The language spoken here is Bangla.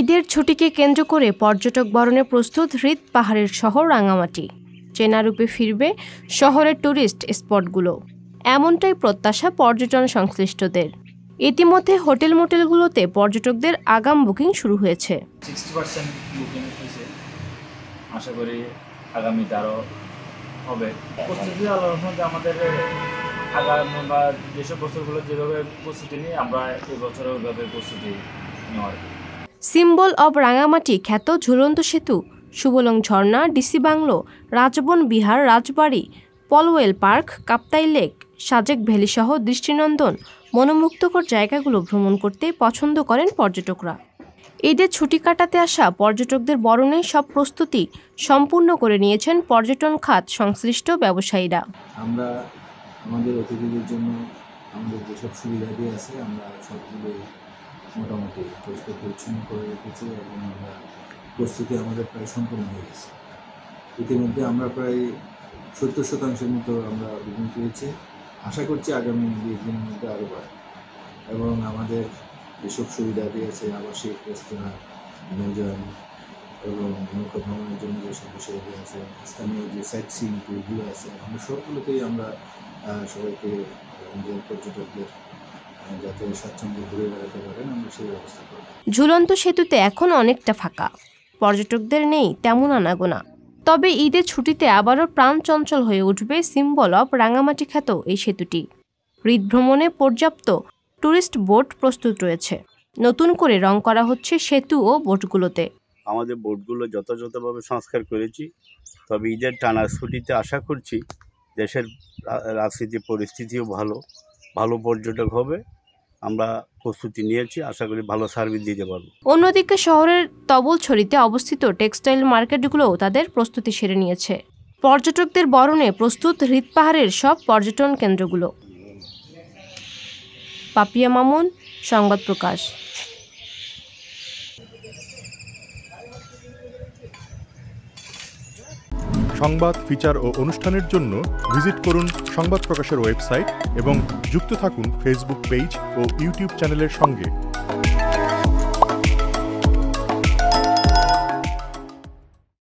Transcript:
ঈদের ছুটিকে কেন্দ্র করে পর্যটক বরণে প্রস্তুত হ্রদ পাহাড়ের শহর রাঙামাটি। চেনা রূপে ফিরবে শহরের টুরিস্ট স্পটগুলো, এমনটাই প্রত্যাশা পর্যটন সংশ্লিষ্টদের। ইতিমধ্যে হোটেল মোটেলগুলোতে পর্যটকদের আগাম বুকিং শুরু হয়েছে। 60% বুকিং হয়েছে, আশা করি আগামীতে আরও হবে। প্রস্তুতি আলোচনা আমাদের আগামী বা যেসব বছরগুলো যেভাবে প্রস্তুতি নিয়ে আমরা এই বছর ওইভাবে প্রস্তুতি নেওয়ার। সিম্বল অব রাঙামাটি খ্যাত ঝুলন্ত সেতু, সুবলং ঝর্ণা, ডিসি বাংলো, রাজবন বিহার, রাজবাড়ি, পলওয়েল পার্ক, কাপ্তাই লেক, সাজেক ভ্যালিসহ দৃষ্টিনন্দন মনোমুগ্ধকর জায়গাগুলো ভ্রমণ করতে পছন্দ করেন পর্যটকরা। ঈদের ছুটি কাটাতে আসা পর্যটকদের বরণে সব প্রস্তুতি সম্পূর্ণ করে নিয়েছেন পর্যটন খাত সংশ্লিষ্ট ব্যবসায়ীরা। আমরা আমাদের অতিথিদের জন্য আমাদের যেসব সুবিধা দিয়ে আছে আমরা সবগুলো মোটামুটি পরিষ্কার পরিচ্ছন্ন করে রেখেছি এবং আমরা প্রস্তুতি আমাদের প্রায় সম্পূর্ণ হয়ে গেছে। ইতিমধ্যে আমরা প্রায় 70% মতো আমরা বুকিং পেয়েছি। আশা করছি আগামী 20 দিনের মধ্যে আরও বাড়বে এবং আমাদের যেসব সুবিধা দিয়েছে আবাসিক রেস্তোরাঁ, বিনোদন এবং নৌকা ভ্রমণের জন্য যেসব বিষয় আছে, স্থানীয় যে সাইট সিইং ট্যুরগুলো আছে, আমরা সবগুলোতেই আমরা সবাইকে নিজের পর্যটকদের যাতে স্বাচ্ছন্দ্যে ঘুরে বেড়াতে পারেন আমরা সেই ব্যবস্থা করব। ঝুলন্ত সেতুতে এখন অনেকটা ফাঁকা, পর্যটকদের নেই তেমন আনাগোনা। তবে ঈদের ছুটিতে আবারও প্রাণচঞ্চল হয়ে উঠবে সিম্বল অব রাঙামাটি খ্যাত এই সেতুটি। হ্রদ ভ্রমণে পর্যাপ্ত টুরিস্ট বোট প্রস্তুত রয়েছে। নতুন করে রং করা হচ্ছে সেতু ও বোটগুলোতে। আমাদের বোটগুলো যথাযথভাবে সংস্কার করেছি। তবে ঈদের টানা ছুটিতে আশা করছি দেশের রাজনীতি পরিস্থিতিও ভালো পর্যটক হবে। আমরা প্রস্তুতি নিয়েছি, আশা করি ভালো সার্ভিস দিতে পারব। অন্যদিকে শহরের তবলছড়িতে অবস্থিত টেক্সটাইল মার্কেটগুলোও তাদের প্রস্তুতি সেরে নিয়েছে। পর্যটকদের বরণে প্রস্তুত হ্রদ পাহাড়ের সব পর্যটন কেন্দ্রগুলো। পাপিয়া মামুন, সংবাদ প্রকাশ। সংবাদ, ফিচার ও অনুষ্ঠানের জন্য ভিজিট করুন সংবাদ প্রকাশের ওয়েবসাইট এবং যুক্ত থাকুন ফেসবুক পেজ ও ইউটিউব চ্যানেলের সঙ্গে।